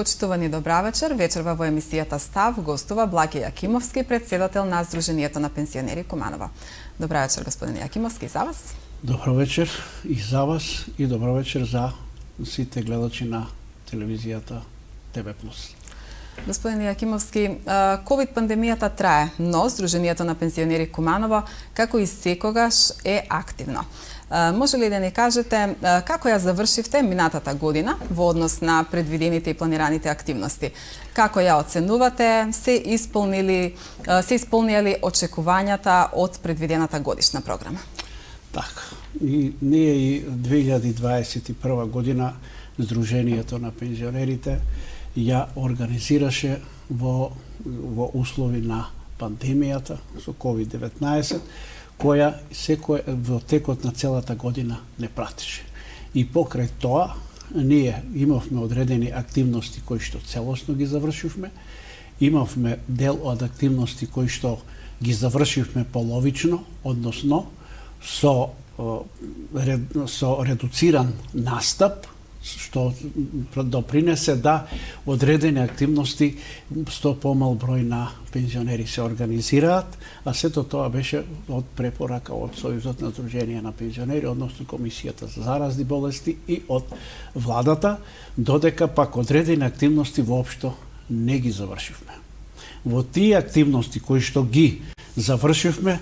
Почитувани, добра вечер. Вечерва во емисијата Став гостува Благе Јакимовски, председател на Сдруженијето на пензионери Куманово. Добра вечер, господин Јакимовски, за вас. Добро вечер и за вас и добро вечер за сите гледачи на телевизијата ТВ+. Господин Јакимовски, ковид пандемијата трае, но Сдруженијето на пензионери Куманово, како и секогаш, е активно. Може ли да ни кажете како ја завршивте минатата година во однос на предвидените и планираните активности? Како ја оценувате? Се исполнија ли очекувањата од предвидената годишна програма? Така. И ние и 2021 година Сдруженијето на пензионерите ја организираше во услови на пандемијата со COVID-19, која секој во текот на целата година не пратеше. И покрај тоа, ние имавме одредени активности кои што целосно ги завршивме, имавме дел од активности кои што ги завршивме половично, односно со редуциран настап, што допринесе да одредени активности со помал број на пензионери се организираат, а сето тоа беше од препорака од Сојузот на Сдруженија на пензионери, односно Комисијата за заразни болести и од владата, додека пак одредени активности воопшто не ги завршивме. Во тие активности кои што ги завршивме,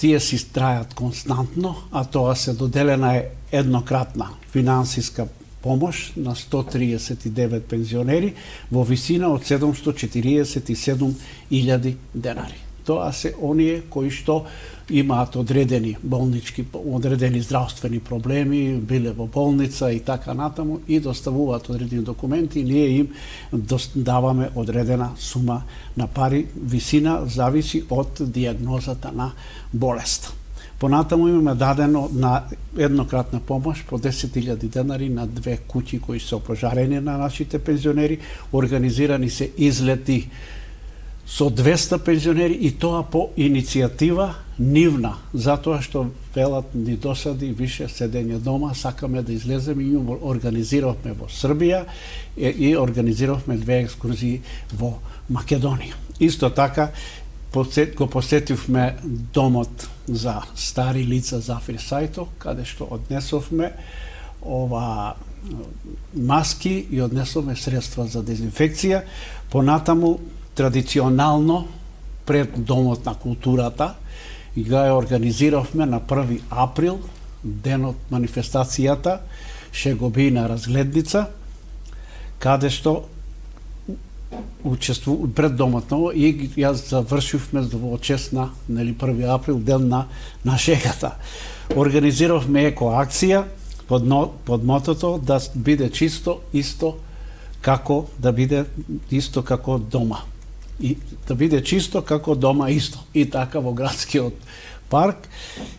тие си трајат константно, а тоа се доделена е еднократна финансиска помош на 139 пензионери во висина од 747.000 денари. Тоа се оние кои што имаат одредени здравствени проблеми, биле во болница и така натаму и доставуваат одредени документи и ние им даваме одредена сума на пари. Висина зависи од дијагнозата на болест. Понатаму имаме дадено на еднократна помош по 10.000 денари на 2 куќи кои се опожарени на нашите пензионери. Организирани се излети со 200 пензионери и тоа по иницијатива нивна, затоа што велат ни досади више седење дома, сакаме да излеземе и организиравме во Србија и организиравме 2 екскурзии во Македонија. Исто така го посетивме домот за стари лица Зафир Сајто, каде што однесовме маски и однесовме средства за дезинфекција. Понатаму традиционално пред Домот на културата и го организиравме на 1 април, денот манифестацијата, шегобина разгледница, каде што пред Домот ново и ја завршивме во чест на 1 април, ден на шегата. Организиравме екоакција под мотото да биде чисто исто како дома. И да биде чисто како дома исто. И така во градскиот парк.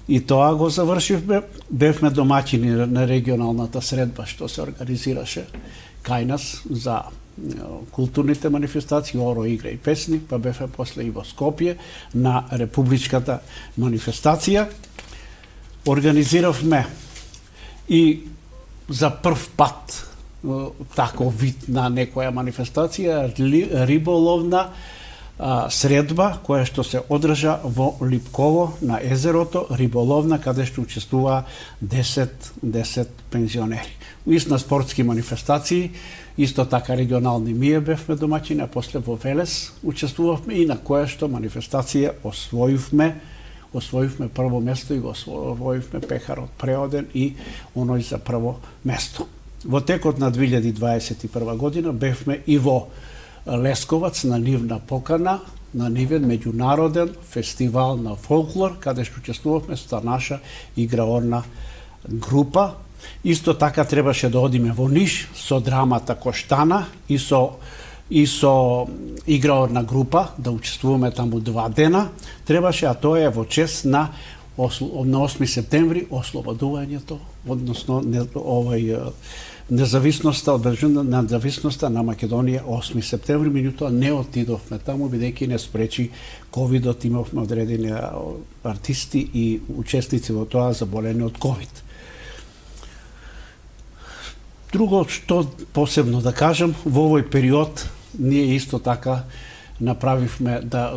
И тоа го завршивме. Бевме домаќини на регионалната средба што се организираше кај нас за културните манифестации, оро, игра и песни, па бевме после и во Скопје на републичката манифестација. Организиравме и за прв пат таков вид на некоја манифестација, риболовна средба која што се одржа во Липково на езерото, риболовна, каде што учествуваа 10 пензионери. На спортски манифестации, исто така регионални ние бевме домаќини, а после во Велес учествувавме и на која што манифестација освоивме прво место и го освоивме пехарот преоден и оној за прво место. Во текот на 2021 година бевме и во Лесковац на нивна покана, на нивен меѓународен фестивал на фолклор, каде што учествувавме со наша играорна група. Исто така требаше да одиме во Ниш со драмата Коштана и со играорна група, да учествуваме таму 2 дена. Требаше, а тоа е во чест на 8 септември, ослободувањето, односно независноста, одбележувањето на независноста на Македонија 8 септември, меѓутоа не отидовме таму бидејќи не спречи ковидот, имавме одредени артисти и учесници во тоа заболени од ковид. Друго што посебно да кажам, во овој период ние исто така направивме да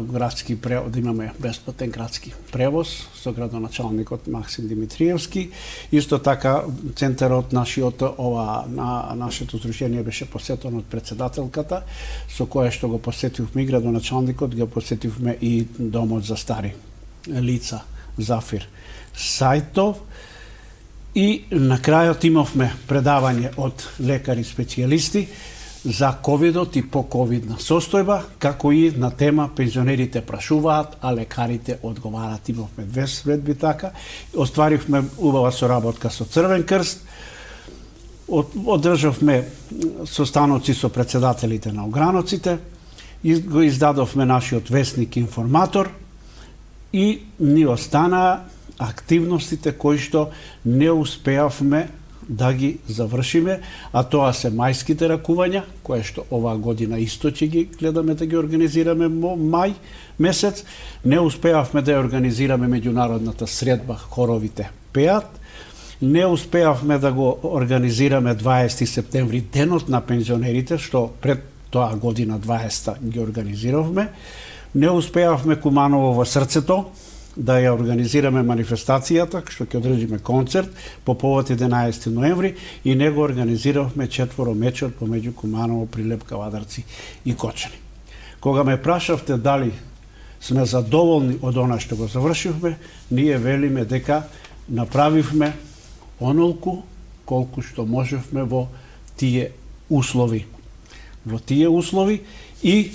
имаме бесплатен градски превоз со градоначалникот Максим Димитриевски. Исто така центарот на нашето здружение беше посетен од председателката, со која што го посетивме и градоначалникот, го посетивме и домот за стари лица Зафир Сајтов. И на крајот имавме предавање од лекари специјалисти за ковидот и по-ковидна состојба, како и на тема пензионерите прашуваат, а лекарите одговарат. Имавме две средби така. Остваривме убава соработка со Црвен крст. Одржавме состаноци со председателите на ограноците. Го издадовме нашиот весник Информатор и ни останаа активностите кои што не успеавме да ги завршиме, а тоа се мајските ракувања, кое што оваа година исто ќе ги гледаме да ги организираме мај месец. Не успеавме да ја организираме меѓународната средба Хоровите пеат. Не успеавме да го организираме 20 септември, денот на пензионерите, што пред тоа година 20 ги организиравме. Не успеавме Куманово во срцето да ја организираме манифестацијата, што ќе одржиме концерт по повод 11 ноември и не го организиравме четворомечот помеѓу Куманово, Прилеп, Кавадарци и Кочани. Кога ме прашавте дали сме задоволни од она што го завршивме, ние велиме дека направивме онолку колку што можевме во тие услови. И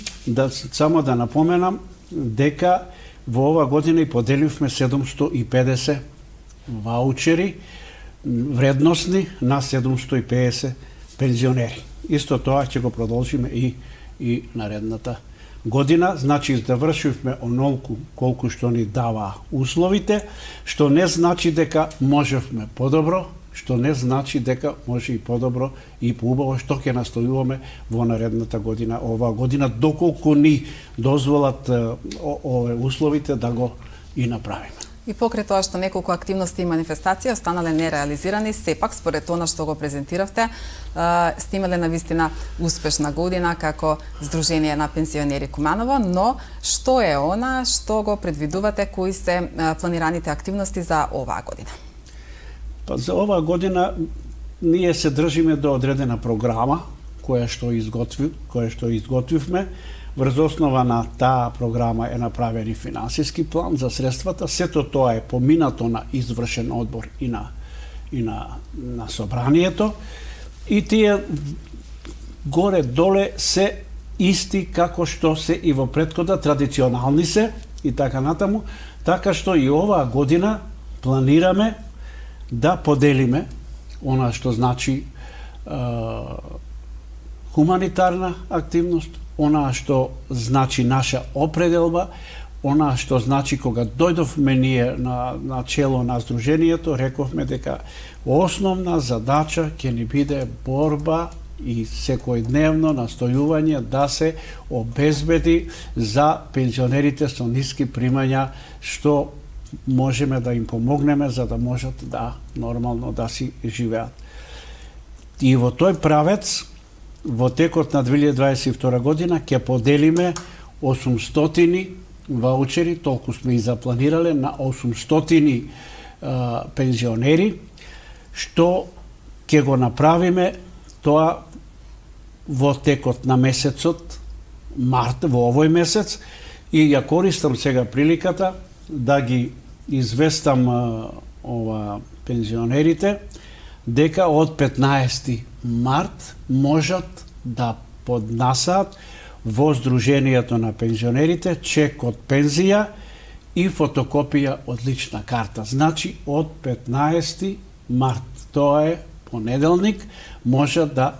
само да напоменам дека во ова година и поделивме 750 ваучери вредносни на 750 пензионери. Исто тоа ќе го продолжиме и наредната година. Значи, завршивме онолку колку што ни дава условите, што не значи дека можевме подобро, што не значи дека може и подобро и поубаво, што ќе настојуваме во наредната година, оваа година, доколку ни дозволат овие условите да го и направиме. И покрај тоа што неколку активности и манифестации останале нереализирани, сепак според она што го презентиравте, сте имале навистина успешна година како Здружение на пензионери Куманово, но што е она што го предвидувате, кои се планираните активности за оваа година? За оваа година ние се држиме до одредена програма која што изготвивме. Врз основа на таа програма е направен и финансиски план за средствата. Сето тоа е поминато на извршен одбор и на собранието. И тие горе-доле се исти како што се и во претхода, традиционални се и така натаму. Така што и оваа година планираме да поделиме она што значи хуманитарна активност, она што значи наша определба, она што значи кога дојдовме ние на чело на Здружението, рековме дека основна задача ќе ни биде борба и секојдневно настојување да се обезбеди за пензионерите со ниски примања, што можеме да им помогнеме за да можат да нормално да си живеат. И во тој правец, во текот на 2022 година ќе поделиме 800 ваучери, толку сме и запланирале, на 800 пензионери, што ќе го направиме тоа во текот на месецот март, во овој месец, и ја користам сега приликата да ги известам пензионерите дека од 15 март можат да поднасаат во Здружението на пензионерите чек од пензија и фотокопија од лична карта. Значи, од 15 март, тоа е понеделник, можат да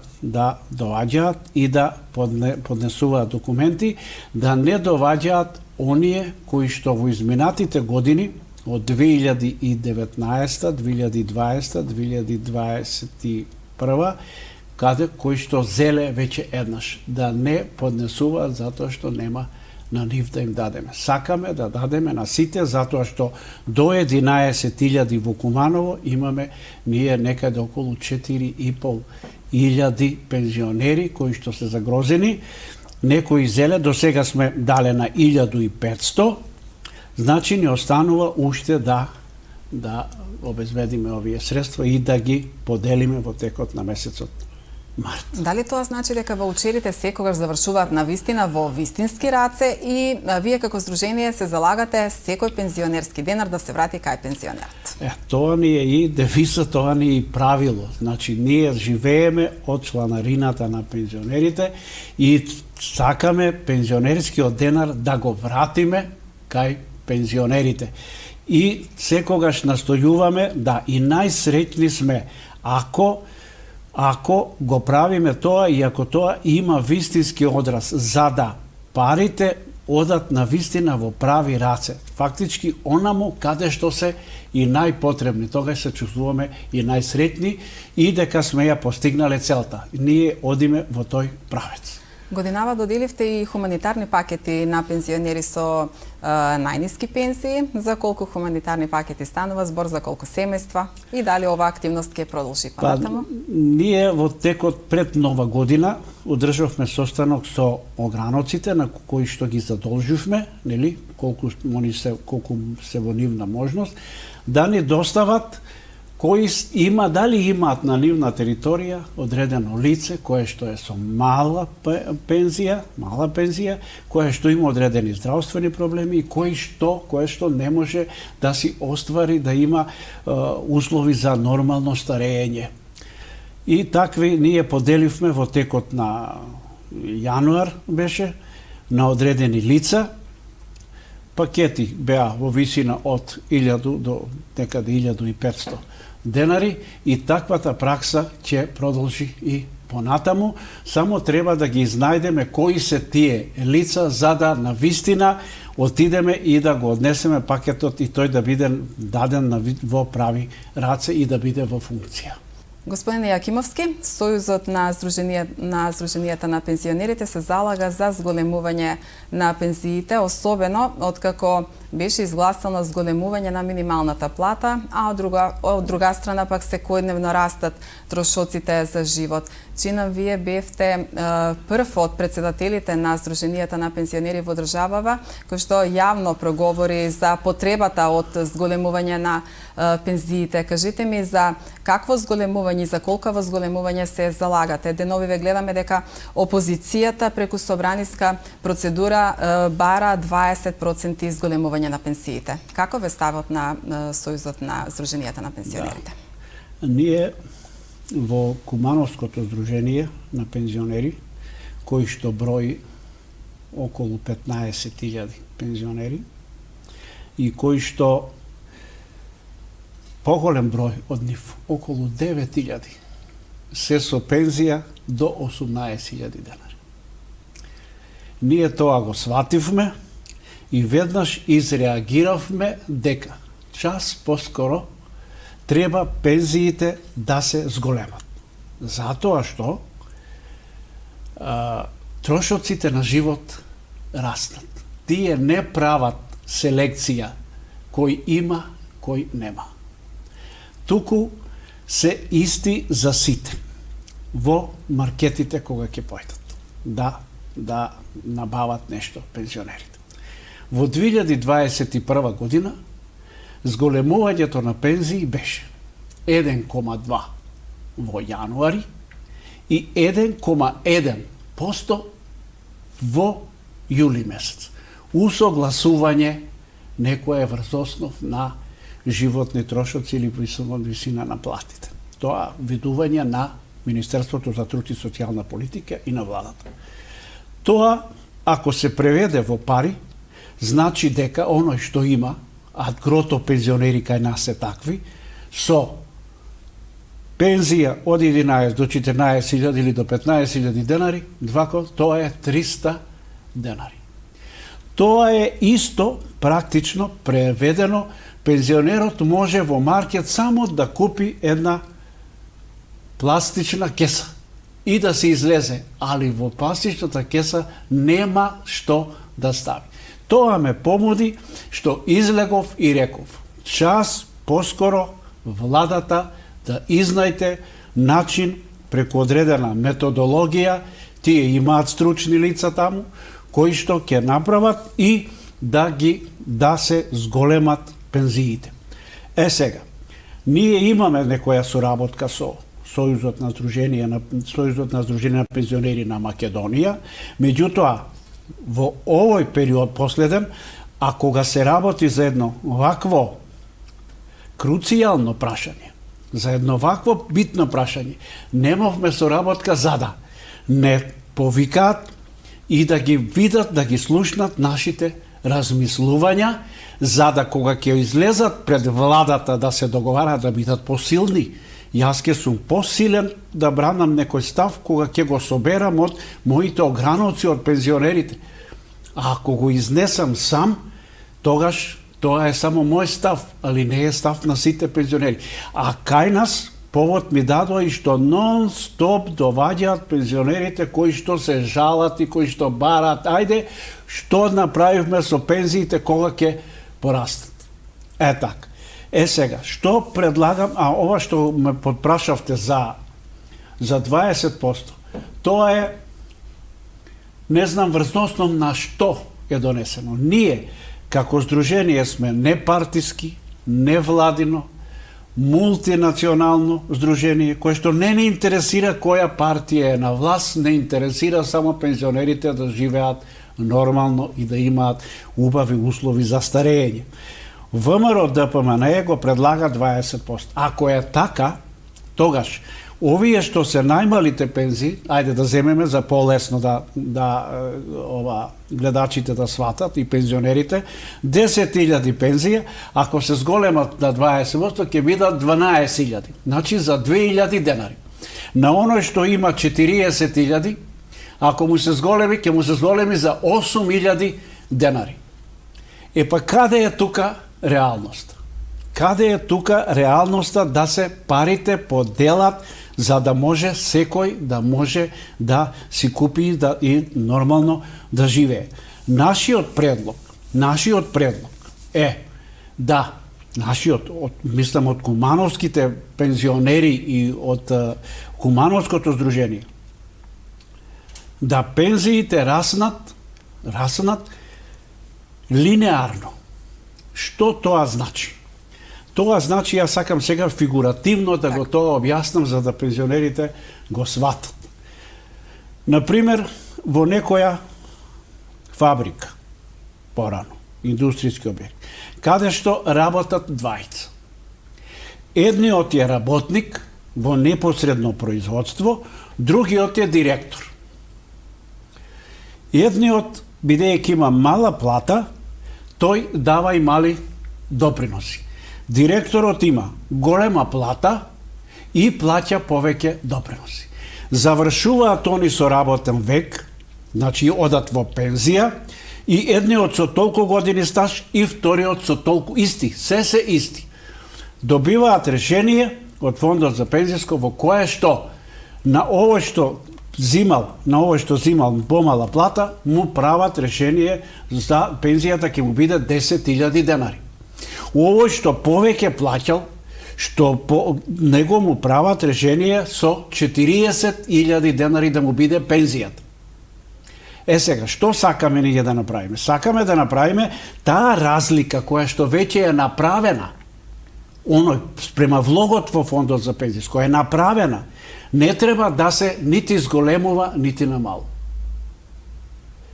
доаѓаат и да поднесуваат документи, да не доваѓаат оние кои што во изминатите години од 2019, 2020, 2021, кои што зеле веќе еднаш, да не поднесуваат затоа што нема на нив да им дадеме. Сакаме да дадеме на сите, затоа што до 11.000 во Куманово имаме ние некаде околу 4.500 пензионери кои што се загрозени. Некои зеле, до сега сме дале на 1500, значи ни останува уште да обезбедиме овие средства и да ги поделиме во текот на месецот март. Дали тоа значи дека ваучерите секогаш завршуваат на вистина во вистински раце и вие како здружение се залагате секој пензионерски денар да се врати кај пензионерот? Тоа ни е и девиза, тоа ни е и правило. Значи, ние живееме од чланарината на пензионерите и сакаме пензионерскиот денар да го вратиме кај пензионерите. И секогаш настојуваме да и најсреќни сме ако го правиме тоа и ако тоа има вистински одраз, за да парите одат на вистина во прави раце. Фактички онаму каде што се и најпотребни. Тогаш се чувствуваме и најсреќни и дека сме ја постигнале целта. Ние одиме во тој правец. Годинава доделивте и хуманитарни пакети на пензионери со најниски пензии. За колку хуманитарни пакети станува збор, за колку семејства и дали ова активност ќе продолжи понатаму? Ние во текот пред Нова година одржавме состанок со ограноците на кои што ги задолживме, нели, колку се во нивна можност, да ни достават кои дали имаат на нивна територија одредено лице кое што е со мала пензија, кое што има одредени здравствени проблеми и кое што не може да си оствари да има услови за нормално старење. И такви ние поделивме во текот на јануар беше на одредени лица. Пакети беа во висина од 1000 до некаде 1500 денари и таквата пракса ќе продолжи и понатаму. Само треба да ги знајдеме кои се тие лица за да навистина отидеме и да го однесеме пакетот и тој да биде даден во прави раце и да биде во функција. Господин Јакимовски, Сојузот на Сдруженијата на пензионерите се залага за зголемување на пензиите, особено откако беше изгласано зголемување на минималната плата, а од друга страна пак секојдневно растат трошоците за живот. Чинам вие бевте прв од председателите на Сдруженијата на пензионери во државава, кој што јавно проговори за потребата од зголемување на пензиите. Кажете ми за какво зголемување, за колкаво зголемување се залагате? Деновиве гледаме дека опозицијата преку собраниска процедура бара 20% зголемување на пенсиите. Каков е ставот на Сојузот на Сдруженијата на пензионерите? Ние во Кумановското здружение на пензионери, кој што брои околу 15.000 пензионери и кој што поголем број од нив, околу 9.000, се со пензија до 18.000 денари. Ние тоа го свативме и веднаш изреагиравме дека час поскоро треба пензиите да се зголемат. Затоа што трошоците на живот растат. Тие не прават селекција кој има, кој нема. Туку се исти за сите во маркетите кога ќе појдат да набават нешто пензионерите. Во 2021 година зголемувањето на пензии беше 1,2 во јануари и 1,1% во јули месец. Усогласување некој врз основ на животни трошоци или висина на платите. Тоа видување на Министерството за труд и социјална политика и на владата. Тоа, ако се преведе во пари, значи дека оној што има, а грото пензионери кај нас се такви, со пензија од 11 до 14.000 или до 15.000 денари, тоа е 300 денари. Тоа е исто практично преведено. Пензионерот може во маркет само да купи една пластична кеса и да се излезе, али во пластичната кеса нема што да стави. Тоа ме помоди што излегов и реков, час поскоро владата да изнајте начин преку одредена методологија, тие имаат стручни лица таму, кои што ќе направат и да се зголемат пензиите. Сега, ние имаме некоја соработка со Сојузот на Сдружение на пензионери на Македонија, меѓутоа во овој период последен, а кога се работи за едно вакво круцијално прашање, за едно вакво битно прашање, немавме соработка за да не повикаат и да ги видат, да ги слушнат нашите размислувања, за да кога ќе излезат пред владата да се договараат да бидат посилни, јас ќе сум посилен да бранам некој став кога ќе го соберам од моите ограноци од пензионерите. А ако го изнесам сам, тогаш тоа е само мој став, али не е став на сите пензионери. А кај нас повод ми дадоа и што нон-стоп доваѓаат пензионерите кои што се жалат и кои што барат. Ајде, што направивме со пензиите кога ќе порастат? Така. Сега, што предлагам, а ова што ме подпрашавте за 20%, тоа е, не знам врзносно на што е донесено. Ние, како здружение, сме непартиски, невладино, мултинационално здружение, кое што не интересира која партија е на власт, не интересира само пензионерите да живеат нормално и да имаат убави услови за старење. ВМРО ДПМНЕ го предлага 20%. Ако е така, тогаш овие што се најмалите пензии, ајде да земеме за полесно да гледачите да сватат и пензионерите, 10.000 пензија, ако се зголемат на 20%, ќе бидат 12.000. Значи за 2.000 денари. На оној што има 40.000, ако му се зголеми, ќе му се зголеми за 8.000 денари. Па каде е тука реалноста? Каде е тука реалноста да се парите поделат за да може секој да може да си купи и нормално да живее? Нашиот предлог е да, мислам од кумановските пензионери и од кумановското здружение, да пензиите раснат линеарно. Што тоа значи? Тоа значи, јас сакам сега фигуративно да го тоа објаснам за да пензионерите го сватат. Например, во некоја фабрика, порано, индустријски објект, каде што работат двајца. Едниот е работник во непосредно производство, другиот е директор. Едниот, бидејќи има мала плата, тој дава и мали доприноси. Директорот има голема плата и плаќа повеќе доприноси. Завршуваат они со работен век, значи одат во пензија, и едниот со толку години стаж и вториот со толку исти, се исти. Добиваат решение од фондот за пензиско во кое што на овој што зимал помала плата, му прават решение за пензијата ќе му биде 10.000 денари. Овој што повеќе плаќал, што по него му прават решение со 40.000 денари да му биде пензијата. Сега, што сакаме ние да направиме? Сакаме да направиме таа разлика која што веќе е направена, оној спрема влогот во фондот за пензиско е направена, не треба да се нити зголемува, нити намалува.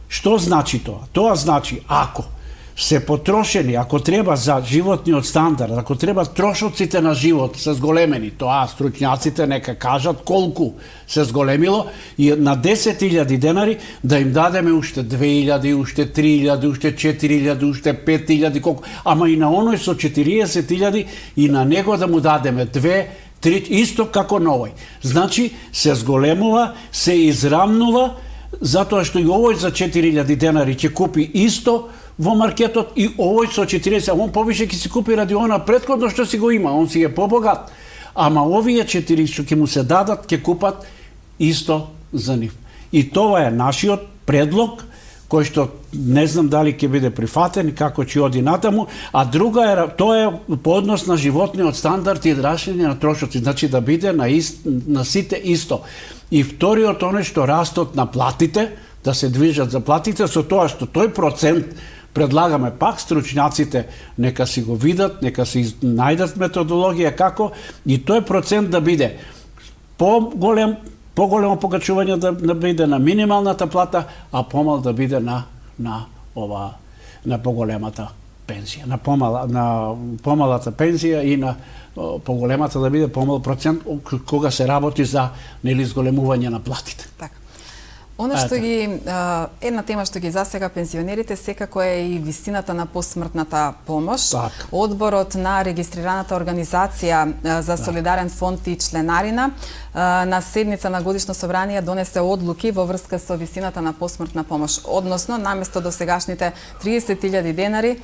Што значи тоа? Тоа значи, ако се потрошени, ако треба за животниот стандард, ако треба трошоците на живот се зголемени, тоа стручњаците нека кажат колку се зголемило, и на 10.000 денари да им дадеме уште 2.000, уште 3.000, уште 4.000, уште 5.000, колку, ама и на оној со 40.000 и на него да му дадеме 2, 3, исто како на овој. Значи, се зголемува, се израмнува, затоа што и овој за 4.000 денари ќе купи исто во маркетот и овој со 40, а он повише ќе си купи ради она претходно што си го има, он си е побогат. Ама овие 4 што ќе му се дадат, ќе купат исто за нив. И тоа е нашиот предлог, кој што не знам дали ќе биде прифатен, како ќе оди натаму, а друга е, тоа е по однос на животниот стандард и рашење на трошоци, значи да биде на сите исто. И вториот, оној што растот на платите, да се движат за платите, со тоа што тој процент предлагаме пак стручњаците нека си го видат, нека си најдат методологија како и тој процент да биде поголемо покачување да биде на минималната плата, а помал да биде на поголемата пензија, на помалата пензија и на поголемата да биде помал процент кога се работи за зголемување на платите. Така. Она што една тема што ги засега пензионерите секако е и висината на посмртната помош. Так. Одборот на регистрираната организација за солидарен фонд и членарина на седница на годишно собрание донесе одлуки во врска со висината на посмртна помош, односно наместо досегашните 30.000 денари,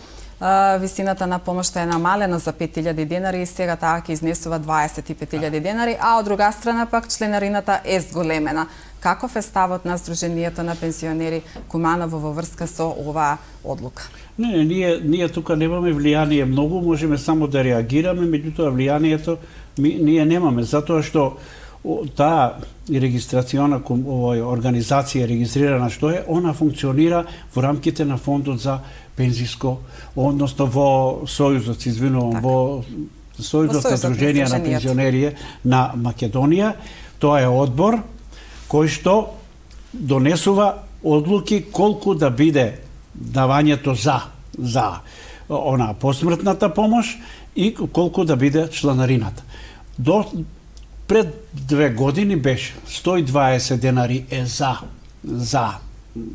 висината на помошта е намалена за 5.000 денари и сега таа ќе изнесува 25.000 денари, а од друга страна пак членарината е зголемена. Каков е ставот на Сдруженијето на пензионери Куманово во врска со оваа одлука? Не, ние тука немаме влијание многу, можеме само да реагираме, меѓутоа влијанието ние немаме, затоа што таа регистрациона организација регистрирана што е, она функционира во рамките на фондот за пензиско, односно во Сојузот, во Сојузот на Сдруженија на пензионери на Македонија. Тоа е одбор кој што донесува одлуки колку да биде давањето за посмртната помош и колку да биде чланарината. Пред 2 години беше 120 денари е за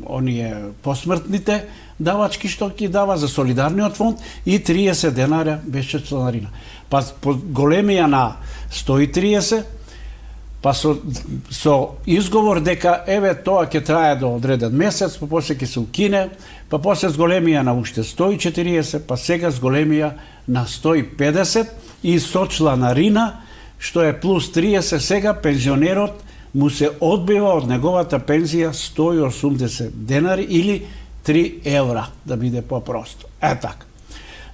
оние посмртните давачки што ги дава за солидарниот фонд и 30 денара беше чланарина. Па по големија на 130, па со изговор дека еве тоа ќе трае до одреден месец, па после ќе се укине, па после зголемија на уште 140, па сега зголемија на 150 и со чланарина што е плюс 30, сега пензионерот му се одбива од неговата пензија 180 денари или 3 евра, да биде по-просто. Така.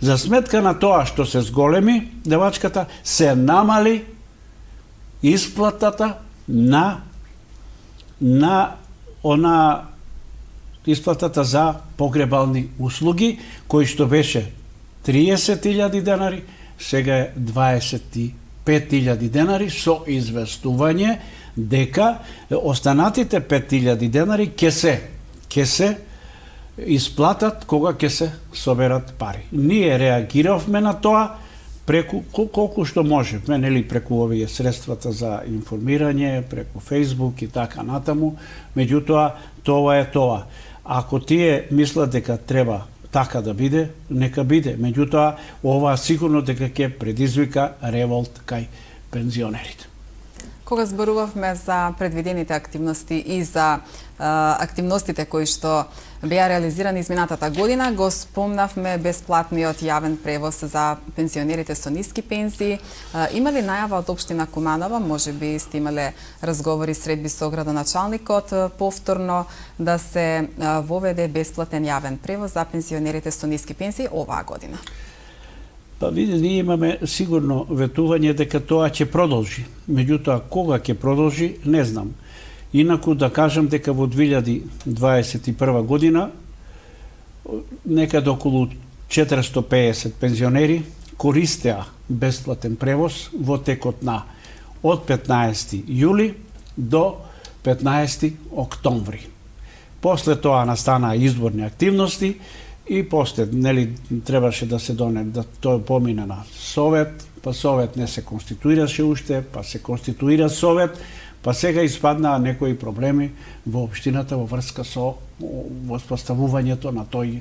За сметка на тоа што се зголеми давачката, се намали исплатата исплатата за погребални услуги, кој што беше 30.000 денари, сега е 25.000 денари со известување дека останатите 5.000 денари ќе се исплатат кога ќе се соберат пари. Ние реагиравме на тоа преку колку што можеме, нели преку овие средствата за информирање, преку Facebook и така натаму, меѓутоа тоа е тоа. Ако тие мислат дека треба така да биде, нека биде. Меѓутоа, ова сигурно дека ќе предизвика револт кај пензионерите. Кога зборувавме за предвидените активности и за активностите кои што беа реализирани изминатата година, го спомнавме бесплатниот јавен превоз за пензионерите со ниски пензии. Има ли најава од општина Куманово, можеби сте имале разговори средби со градоначалникот, повторно да се воведе бесплатен јавен превоз за пензионерите со ниски пензии оваа година? Па види, ние имаме сигурно ветување дека тоа ќе продолжи. Меѓутоа, кога ќе продолжи, не знам. Инаку да кажам дека во 2021 година некаде околу 450 пензионери користеа бесплатен превоз во текот на од 15 јули до 15 октомври. После тоа настана изборни активности и после, нели, требаше да се да тоа помина на Совет, па Совет не се конституираше уште, па се конституира Совет, па сега испаднаа некои проблеми во општината во врска со воспоставувањето на тој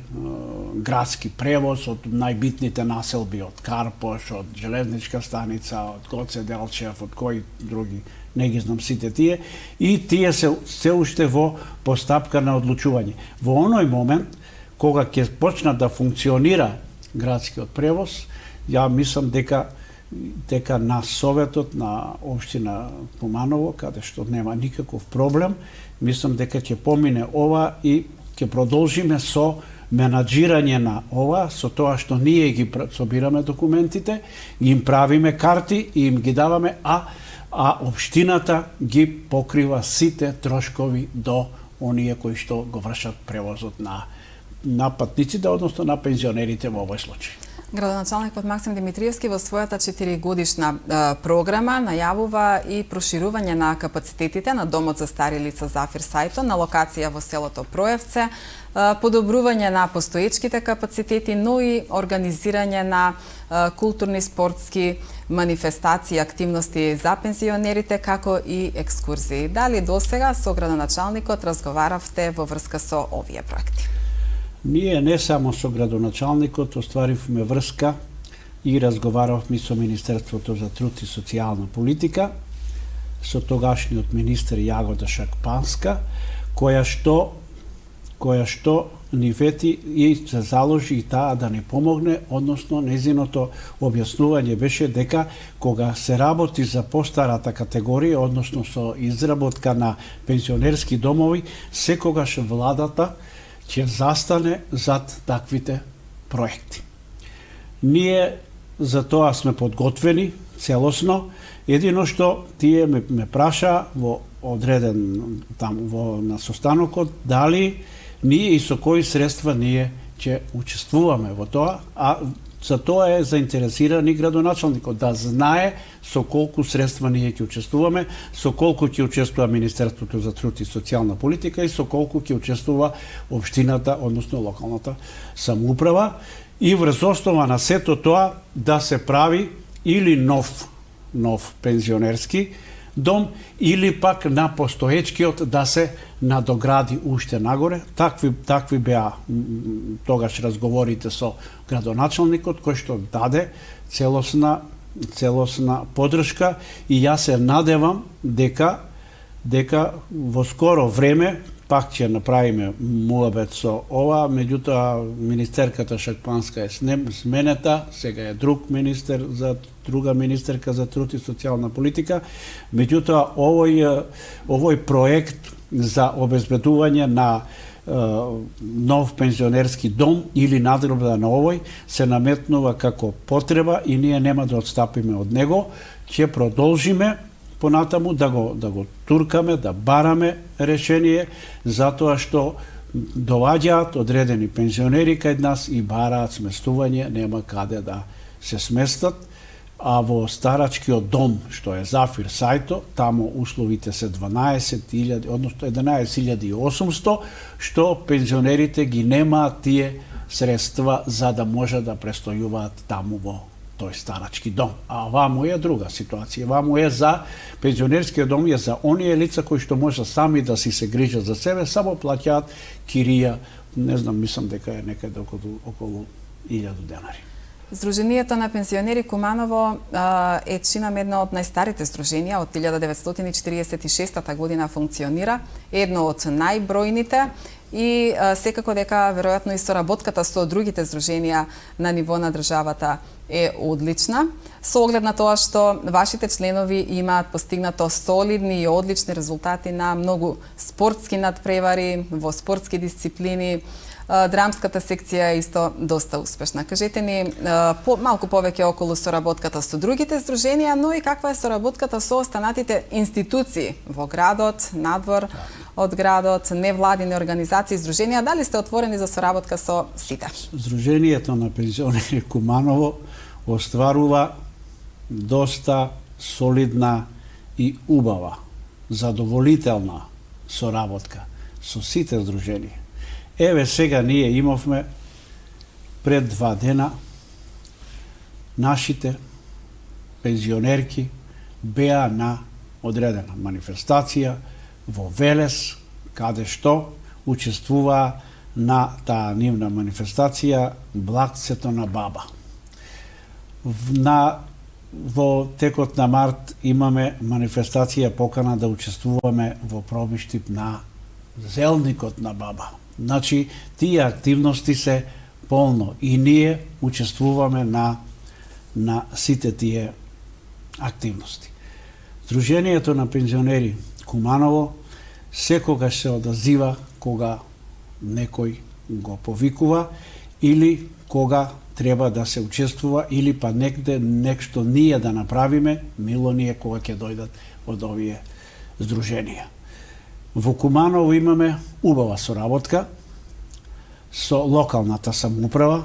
градски превоз од најбитните населби, од Карпош, од Железничка станица, од Гоце Делчев, од кои други, не ги знам сите тие, и тие се уште во постапка на одлучување. Во оној момент, кога ќе почна да функционира градскиот превоз, ја мислам дека дека на Советот на Општина Куманово, каде што нема никаков проблем, мислам дека ќе помине ова и ќе продолжиме со менаџирање на ова, со тоа што ние ги собираме документите, им правиме карти и им ги даваме, а општината ги покрива сите трошкови до оние кои што го вршат превозот на патниците, односно на пензионерите во овој случај. Градоначалникот Максим Димитриевски во својата 4-годишна програма најавува и проширување на капацитетите на Домот за стари лица Зафир Сајто на локација во селото Проевце, подобрување на постоечките капацитети, но и организирање на културни, спортски манифестации, активности за пензионерите, како и екскурзии. Дали досега со градоначалникот разговаравте во врска со овие проекти? Ние не само со градоначалникот остваривме врска и разговаравме со Министерството за труд и социјална политика, со тогашниот министер Јагода Шакпанска, која што ни вети и се заложи и таа да ни помогне, односно незиното објаснување беше дека кога се работи за постарата категорија, односно со изработка на пензионерски домови, секогаш владата ќе застане зад таквите проекти. Ние за тоа сме подготвени целосно, едино што тие ме праша во одреден на состанокот дали ние и со кои средства ние ќе учествуваме во тоа, а за тоа е заинтересиран и градоначалникот да знае со колку средства ние ќе учествуваме, со колку ќе учествува Министерството за труд и социјална политика и со колку ќе учествува општината, односно локалната самоуправа, и врз основа на сето тоа да се прави или нов пензионерски дом, или пак на постоечкиот да се надогради уште нагоре. Такви беа тогаш разговорите со градоначалникот, кој што даде целосна поддршка, и јас се надевам дека во скоро време пак ќе направиме муабет со ова, меѓутоа министерката Шакпанска е сменета, сега е друга министерка за труд и социјална политика, меѓутоа овој проект за обезбедување на нов пензионерски дом или надградба на овој се наметнува како потреба и ние нема да отстапиме од него, ќе продолжиме понатаму да го туркаме, да бараме решение, затоа што доваѓаат одредени пензионери кај нас и бараат сместување, нема каде да се сместат, а во старачкиот дом, што е Зафир Сајто, тамо условите се 12.000, односно 11.800, што пензионерите ги немаат тие средства за да може да престојуваат таму во тој старачки дом. А ваму е друга ситуација. Ваму е за пензионерскиот дом, е за оние лица кои што може сами да си се грижат за себе, само плаќаат кирија, не знам, мислам дека е некаде околу 1000 денари. Сдруженијето на пензионери Куманово е чинам едно од најстарите сдруженија, од 1946 година функционира, едно од најбројните и секако дека веројатно и соработката со другите сдруженија на ниво на државата е одлична, со оглед на тоа што вашите членови имаат постигнато солидни и одлични резултати на многу спортски надпревари, во спортски дисциплини. Драмската секција е исто доста успешна. Кажете ни малку повеќе околу соработката со другите сдруженија, но и каква е соработката со останатите институции во градот, надвор од градот, невладини организации, сдруженија, дали сте отворени за соработка со сите? Сдруженијето на пензионери Куманово остварува доста солидна и убава, задоволителна соработка со сите сдруженија. Еве сега ние имавме пред 2 дена нашите пензионерки беа на одредена манифестација во Велес, каде што учествуваа на таа нивна манифестација Блакцето на баба. Во текот на март имаме манифестација покана да учествуваме во промиштип на Зелникот на баба. Значи, тие активности се полно и ние учествуваме на сите тие активности. Сдруженијето на пензионери Куманово секогаш се одазива кога некој го повикува или кога треба да се учествува или па негде нешто ние да направиме, мило ние кога ќе дојдат од овие здруженија. Во Куманово имаме убава соработка со локалната самоуправа,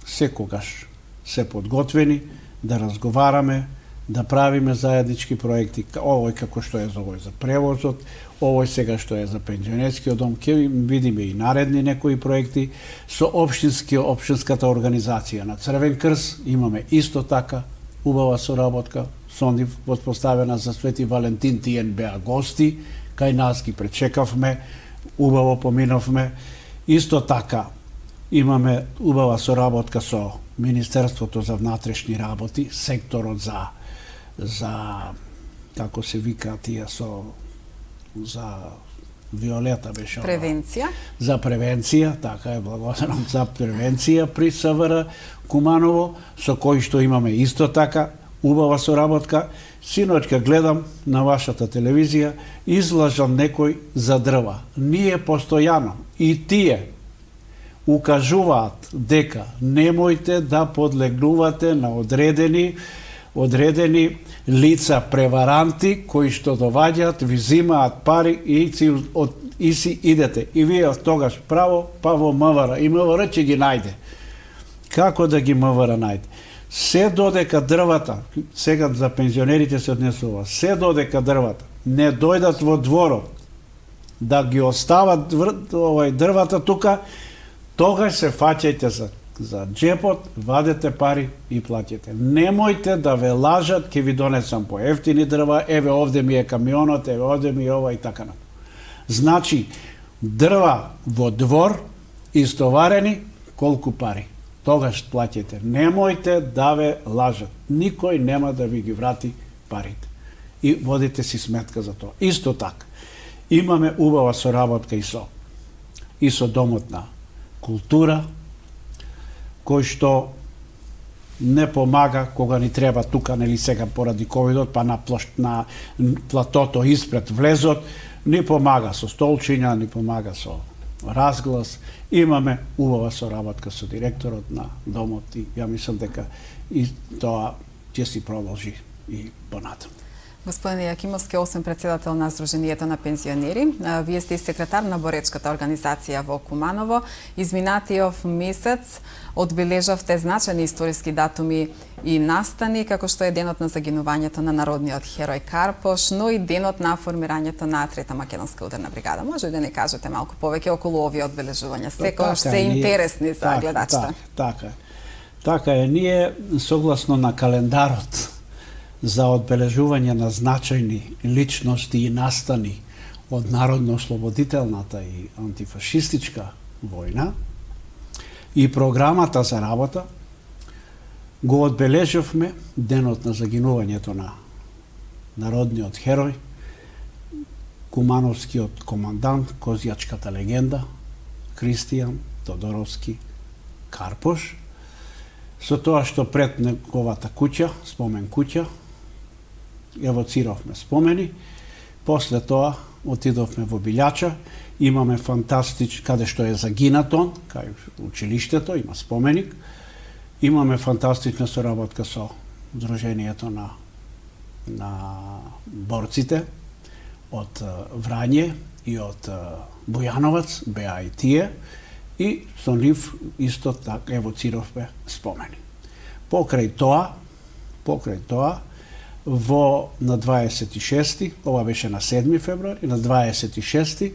секогаш се подготвени да разговараме, да правиме заеднички проекти, овој како што е за овој за превозот, овој сега што е за пензионерскиот дом, ќе видиме и наредни некои проекти со општинската организација на Црвен крст, имаме исто така убава соработка, со нив воспоставена за Свети Валентин, тие беа гости, кај нас ги пречекавме, убаво поминовме. Исто така имаме убава соработка со Министерството за внатрешни работи, секторот за како се вика тие за Виолета беше превенција. За превенција, така е, благодарам, за превенција при СВР Куманово, со кој што имаме исто така убава соработка. Синочка гледам на вашата телевизија, излажал некој за дрва. Ние постојано и тие укажуваат дека немојте да подлегнувате на одредени лица преваранти кои што доваѓаат, ви зимаат пари и си идете. И вие тогаш право па во МВР. И МВР ќе ги најде. Како да ги МВР најде? Се додека дрвата, сега за пензионерите се однесува, се додека дрвата не дојдат во дворот да ги остават дрвата тука, тогаш се фаќајте за джепот, вадете пари и платите. Немојте да ве лажат, ќе ви донесам по ефтини дрва, еве овде ми е камионот, еве овде ми е ова и така напред. Значи, дрва во двор, истоварени, колку пари? Тогаш платите. Немојте да ве лажат. Никој нема да ви ги врати парите. И водите си сметка за тоа. Исто така, имаме убава соработка и со Домот на култура, кој што не помага кога ни треба тука, нели сега поради ковидот, па на платото испред влезот, ни помага со столчиња, ни помага со разглас. Имаме убава соработка со директорот на домот и ја мислам дека и тоа ќе си продолжи и понатаму. Господин Јакимовски, освен председател на Сдруженијето на пензионери, вие сте и секретар на боречката организација во Куманово. Изминатиот месец одбележавте значајни историски датуми и настани, како што е денот на загинувањето на народниот херој Карпош, но и денот на формирањето на Трета македонска ударна бригада. Може да не кажете малку повеќе околу овие одбележувања? Секогаш се интересни за гледачите. Така е. Ние, согласно на календарот за одбележување на значајни личности и настани од народно-ослободителната и антифашистичка војна и програмата за работа, го одбележавме денот на загинувањето на народниот херој, кумановскиот командант, козјачката легенда, Кристијан Тодоровски Карпош, со тоа што пред неговата куќа, спомен куќа, евоциравме спомени, после тоа отидовме во Билјача, имаме каде што е загинат он, кај училиштето, има споменик, имаме фантастична соработка со Сдруженијето на борците од Врање и од Бујановац, беа и тие, и со нив исто така евоциравме спомени. Покрај тоа, на 26, ова беше на 7 февруари, на 26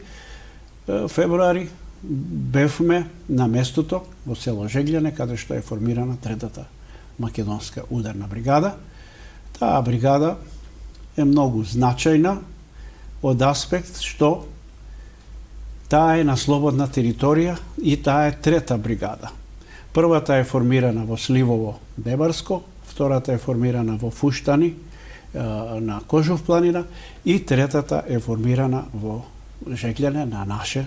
февруари бевме на местото во село Жеглјане, каде што е формирана Третата македонска ударна бригада. Таа бригада е многу значајна од аспект што таа е на слободна територија и таа е трета бригада. Првата е формирана во Сливово Дебарско, втората е формирана во Фуштани на Кожув планина и третата е формирана во Жеглјане на наше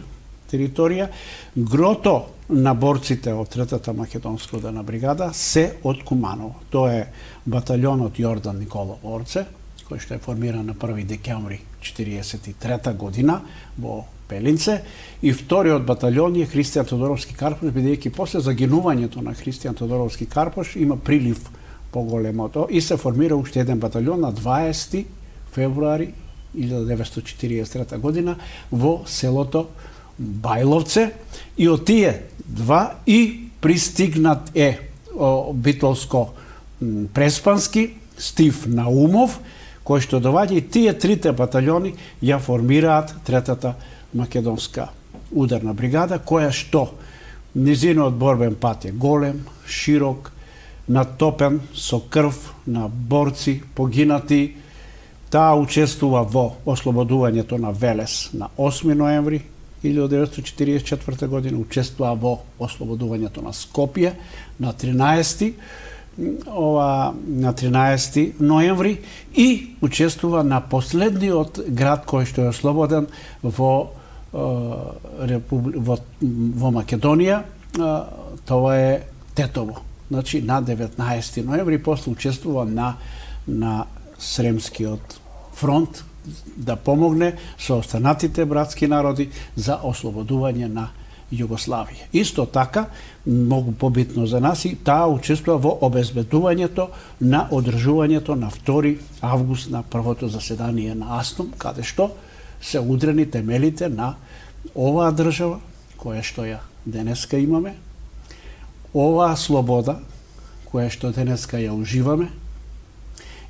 територија. Грото на борците од Третата македонска ударна бригада се од Куманово. Тоа е баталјонот Јордан Никола Орце, кој што е формиран на 1 декември 1943 година во Пелинце, и вториот баталјон е Христијан Тодоровски Карпош, бидејќи после загинувањето на Христијан Тодоровски Карпош има прилив поголемото и се формира уште еден баталјон на 20 февруари 1943 година во селото Бајловце, и од тие два и пристигнат е битолско Преспански, Стив Наумов, кој што доваѓа, и тие трите баталјони ја формираат Третата македонска ударна бригада, која што низиниот борбен пат е голем, широк, натопен со крв на борци погинати. Таа учествува во ослободувањето на Велес на 8 ноември 1944 година, учествува во ослободувањето на Скопје на 13 ноември и учествува на последниот град кој што е ослободен во Македонија, тоа е Тетово. Значи на 19 ноември после учествува на Сремскиот фронт да помогне со останатите братски народи за ослободување на Југославија. Исто така, многу побитно за нас, и таа учествува во обезбедувањето на одржувањето на 2 август на првото заседание на АСТОМ, каде што се удрени темелите на оваа држава, која што ја денеска имаме, оваа слобода, која што денеска ја уживаме,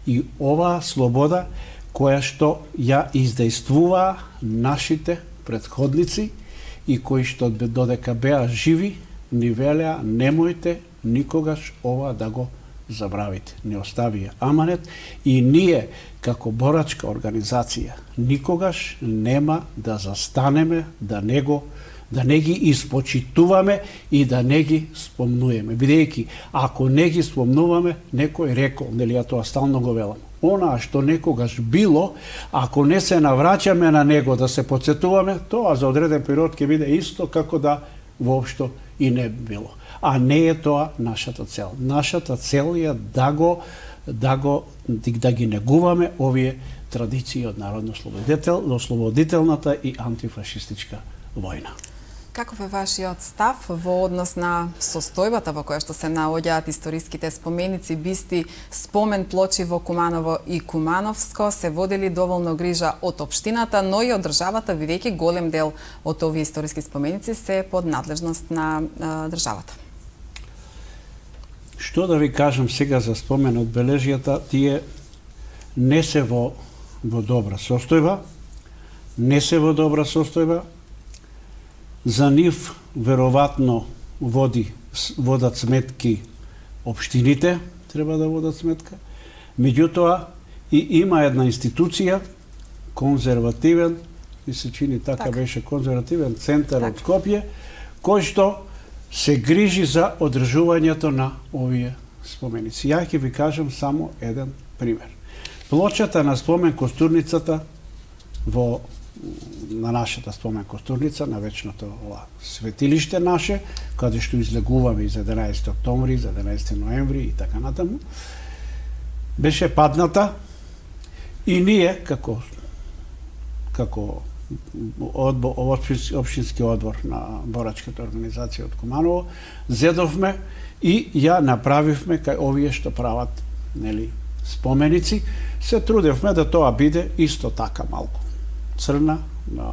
и оваа слобода, која што ја издејствуваа нашите претходници и кои што додека беа живи, ни велеа немојте никогаш ова да го забравите. Не оставија аманет, и ние како борачка организација никогаш нема да застанеме, да не ги испочитуваме и да не ги спомнуваме. Бидејќи ако не ги спомнуваме, некој рекол, нели, ја тоа стално го велам, онаа што некогаш било, ако не се навраќаме на него да се подсетуваме, тоа за одреден период ќе биде исто како да воопшто и не било. А не е тоа нашата цел. Нашата цел е да ги негуваме овие традиции од народно-ослободителната и антифашистичка војна. Каков е вашиот став во однос на состојбата во која што се наоѓаат историските споменици, бисти, спомен плочи во Куманово и Кумановско, се водели доволно грижа од општината, но и од државата, бидејќи голем дел од овие историски споменици се под надлежност на државата? Што да ви кажам сега за спомен одбележјата, тие не се во добра состојба, за нив веројатно водат сметки општините, треба да водат сметка. Меѓутоа и има една институција, конзервативен, ми се чини така беше, конзервативен центар од Скопје, кој што се грижи за одржувањето на овие споменици. Ја ќе ви кажам само еден пример. Плочата на спомен костурницата на нашата спомен костурница, на вечното светилиште наше, каде што излегуваме и за 11 октомври, за 11 ноември и така натаму, беше падната, и ние како општински одбор на борачката организација од Куманово зедовме и ја направивме кај овие што прават, нели, споменици. Се трудевме да тоа биде исто така малку црна,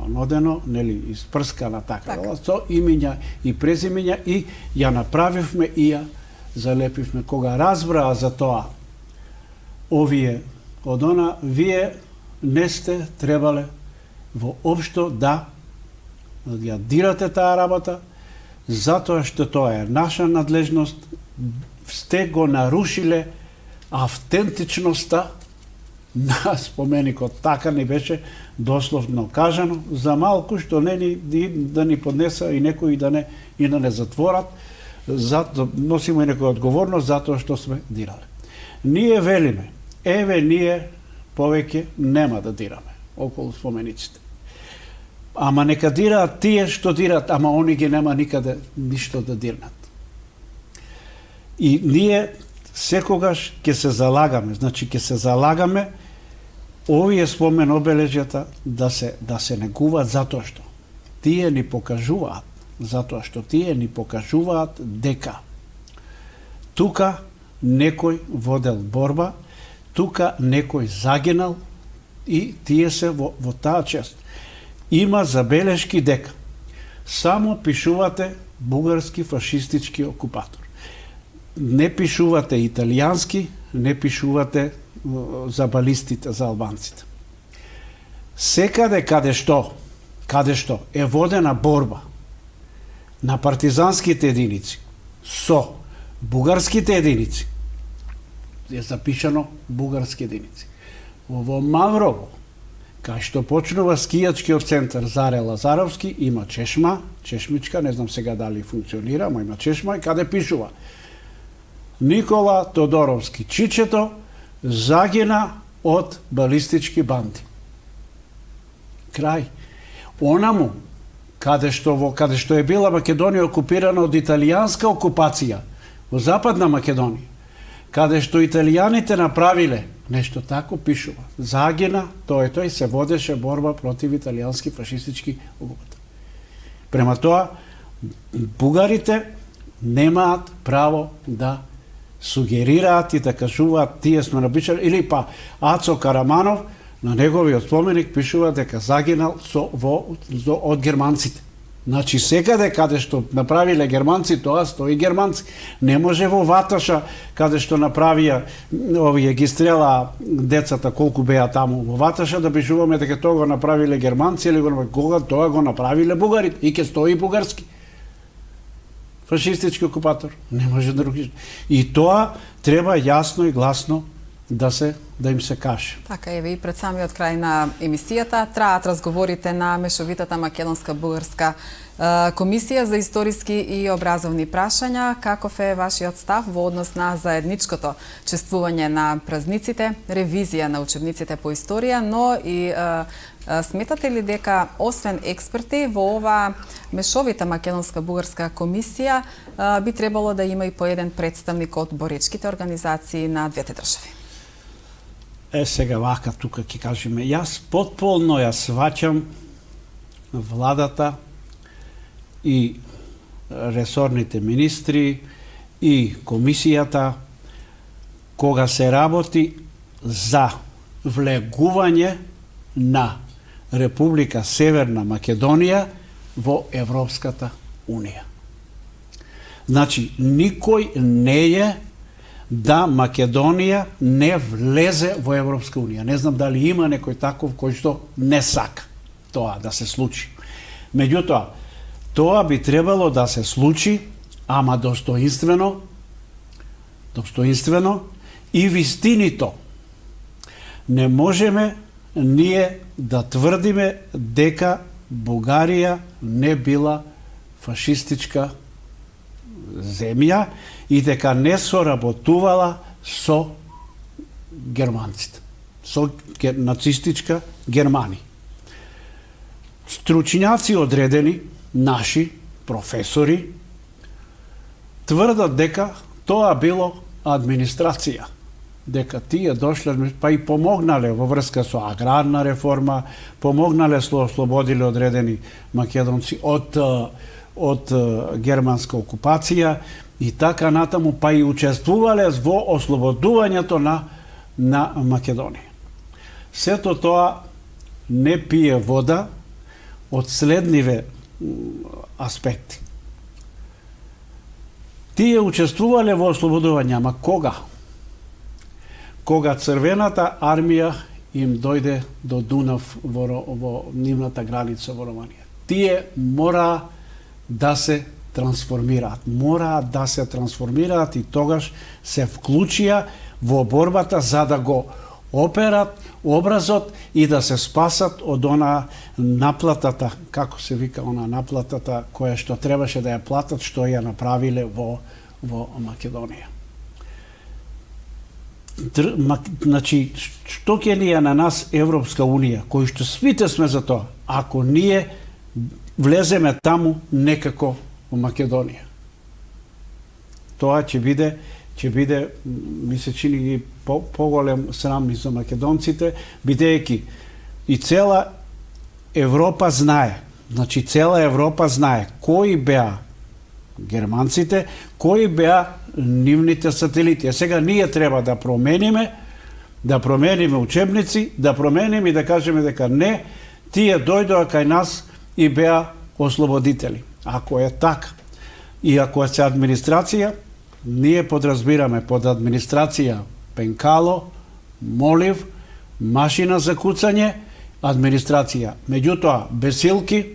нодено, нели, испрскана така, со имиња и презимиња, и ја направивме и ја залепивме. Кога разбраа за тоа овие од она, вие не сте требале воопшто да ја дирате таа работа, затоа што тоа е наша надлежност, сте го нарушиле автентичноста на споменикот. Така ни беше дословно кажано, за малку што да ни поднеса и некои да не затворат, носимо и некоја одговорност затоа што сме дирале. Ние велиме, еве ние повеќе нема да дираме околу спомениците. Ама нека дираат тие што дираат, ама они ги нема никаде ништо да дирнат. И ние секогаш ќе се залагаме, значи ќе се залагаме овие спомен обележјата да се негуваат затоа што тие ни покажуваат дека тука некој водел борба, тука некој загинал и тие се во таа чест. Има забелешки дека само пишувате бугарски фашистички окупатор. Не пишувате италијански, не пишувате за балистите, за албанците. Секаде каде што е водена борба на партизанските единици со бугарските единици, е запишано бугарски единици. Во Маврово, кај што почнува скијачкиот центар Заре Лазаровски, има чешмичка, не знам сега дали функционира, но има чешма, и каде пишува Никола Тодоровски Чичето загина од балистички банди. Крај. Онаму, каде што е била Македонија окупирана од италијанска окупација, во Западна Македонија, каде што италијаните направиле нешто тако, пишува. Загина, тој се водеше борба против италијански фашистички окупатори. Према тоа, бугарите немаат право да сугерираат и да кажуваат тие сме набичали, или па Ацо Караманов на неговиот споменик пишува дека загинал од германците. Значи секаде каде што направиле германци, тоа стои германци. Не може во Ваташа, каде што направија овие ги стрела децата колку беа таму во Ваташа, да пишуваме дека тоа го направиле германци или кога тоа го направиле бугарите и ќе стои бугарски фашистички окупатор. Не може други. И тоа треба јасно и гласно да им се каже. Така еве и пред самиот крај на емисијата траат разговорите на мешовитата македонска-бугарска комисија за историски и образовни прашања. Каков е вашиот став во однос на заедничкото чествување на празниците, ревизија на учебниците по историја, но и сметате ли дека освен експерти во ова мешовита македонска-бугарска комисија би требало да има и по еден представник од боречките организации на двете држави? Сега вака тука ќе кажеме, јас потполно ја сваќам владата и ресорните министри и комисијата кога се работи за влегување на Република Северна Македонија во Европската Унија. Значи, никој не е да Македонија не влезе во Европска Унија. Не знам дали има некој таков кој што не сака тоа да се случи. Меѓутоа, тоа би требало да се случи, ама достоинствено и вистинито. Не можеме ние да тврдиме дека Бугарија не била фашистичка земја и дека не соработувала со германците, со нацистичка Германија. Стручњаци одредени, наши професори, тврдат дека тоа било администрација, дека тие дошле па и помогнале во врска со аграрна реформа, помогнале со ослободиле одредени македонци од германска окупација и така натаму, па и учествувале во ослободувањето на Македонија. Сето тоа не пие вода од следниве аспекти. Тие учествувале во ослободување, ама кога? Кога Црвената армија им дојде до Дунав во нивната граница во Романија. Тие мора да се трансформираат, и тогаш се вклучија во борбата за да го операт образот и да се спасат од она наплатата, како се вика она наплатата која што требаше да ја платат, што ја направиле во Македонија. Значи, што ќе ни е на нас Европска Унија, кои што свите сме за тоа, ако ние влеземе таму некако во Македонија. Тоа ќе биде, ми се чини и поголем срам и за македонците, бидејќи и цела Европа знае, значи цела Европа знае кои беа германците, кои беа нивните сателити. А сега ние треба да промениме учебници, да промениме и да кажеме дека не, тие дојдоа кај нас и беа ослободители. Ако е така, и ако е се администрација, ние подразбираме под администрација пенкало, молив, машина за куцање, администрација. Меѓутоа, бесилки,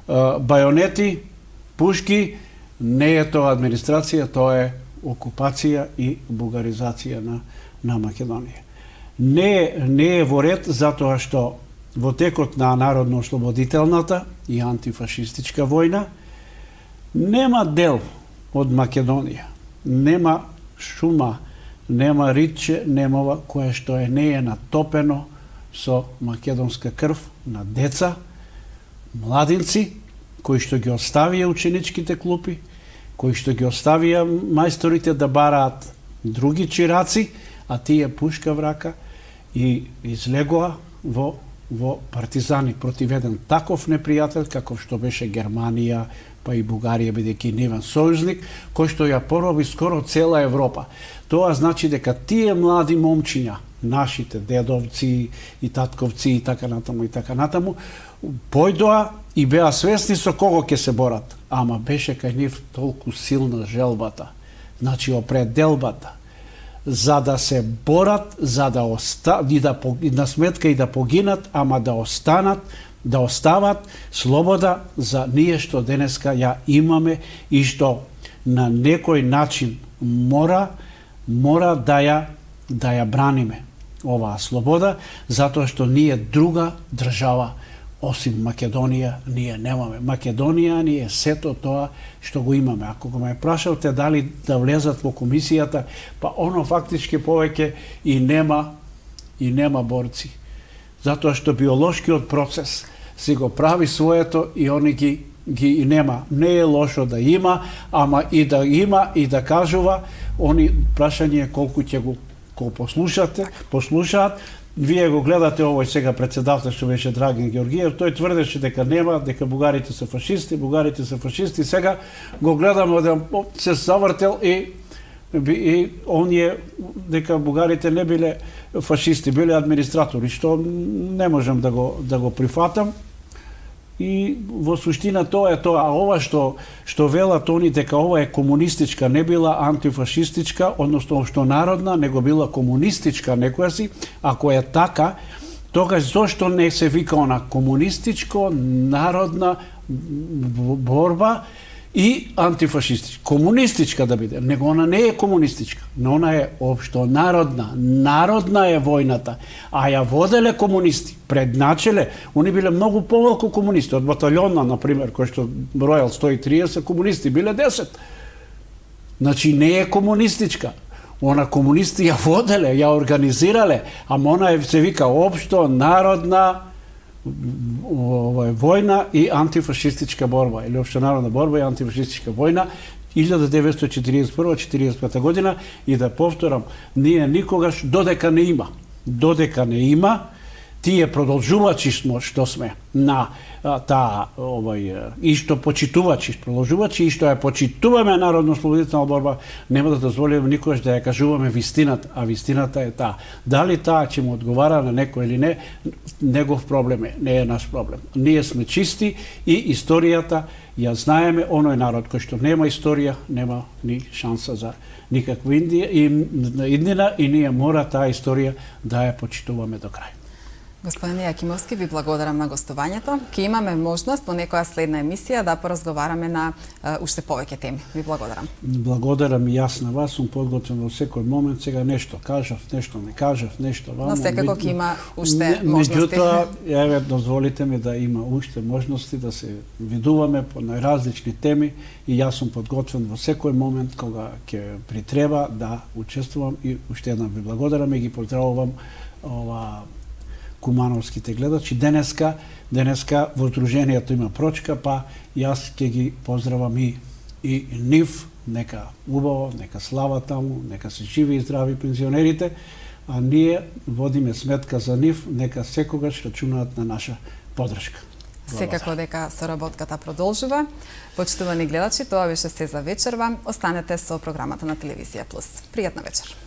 бајонети, пушки, не е тоа администрација, тоа е окупација и бугаризација на Македонија. Не е во ред затоа што во текот на народно-ослободителната и антифашистичка војна нема дел од Македонија, нема шума, нема риче, нема кое што не е натопено со македонска крв на деца, младинци, кои што ги оставија ученичките клупи, кои што ги оставија мајсторите да бараат други чираци, а тие пушка в рака и излегоа во партизани против еден таков непријател каков што беше Германија, па и Бугарија, бидејќи нивен сојузник, кој што ја пороби скоро цела Европа. Тоа значи дека тие млади момчиња, нашите дедовци и татковци и така натаму, појдоа и беа свесни со кого ќе се борат. Ама беше кај нив толку силна желбата, значи определбата, за да се борат, за да на сметка и да погинат, ама да остават слобода за ние што денеска ја имаме и што на некој начин мора да ја браниме оваа слобода, затоа што ние друга држава осим Македонија ние немаме. Македонија ни е сето тоа што го имаме. Ако го ме прашавте дали да влезат во комисијата, па оно фактички повеќе и нема борци. Затоа што биолошкиот процес си го прави своето и они ги и нема. Не е лошо да има, ама и да има и да кажува, они прашање колку ќе го послушаат. Вие го гледате овој сега председател што беше Драган Георгиев, тој тврдеше дека нема, дека бугарите се фашисти, сега го гледаме да се завртел и оние дека бугарите не биле фашисти, биле администратори, што не можам да го прифатам. И во суштина тоа е тоа, а ова што велат они дека ова е комунистичка, не била антифашистичка, односно што народна, него била комунистичка некојаси, ако е така, тогаш зошто не се вика она комунистичко, народна борба и антифашистичка. Комунистичка да биде, него она не е комунистичка, но она е општо народна. Народна е војната, а ја воделе комунисти. Предначеле, они биле многу поволку комунисти. Од батальона, например, кој што бројал 130 комунисти, биле 10. Значи не е комунистичка. Она комунисти ја воделе, ја организирале, ама она се вика општо народна војна и антифашистичка борба, или општенародна борба и антифашистичка војна 1941-45 година. И да повторам, ние никогаш, додека не има, тие продолжувачи што сме на таа и што почитувачи, продолжувачи и што ја почитуваме народно-ослободителна борба, нема да дозволиме никогаш да ја кажуваме вистината, а вистината е таа. Дали таа ќе му одговара на некој или не, негов проблем е, не е наш проблем. Ние сме чисти и историјата ја знаеме, оној народ кој што нема историја, нема ни шанса за никаква иднина и ние мора таа историја да ја почитуваме до крај. Господин Јакимовски, ви благодарам на гостувањето. Ке имаме можност во некоја следна емисија да поразговараме на уште повеќе теми. Ви благодарам. Благодарам и јас на вас, сум подготвен во секој момент. Сега нешто кажав, нешто не кажав, нешто вамо. Но секако ќе има уште можности. Меѓутоа, еве, дозволите ми да има уште можности да се видуваме по најразлични теми и јас сум подготвен во секој момент кога ќе притреба да учествувам и уште еднам ви благодарам и ги поздравувам кумановските гледачи. Денеска во Друженијето има прочка, па јас ќе ги поздравам и нив, нека убаво, нека слава таму, нека се живи и здрави пензионерите, а ние водиме сметка за нив, нека секогаш рачунаат на наша подршка. Секако дека соработката продолжува. Почитувани гледачи, тоа беше се за вечерва. Останете со програмата на Телевизија Плюс. Пријатна вечер.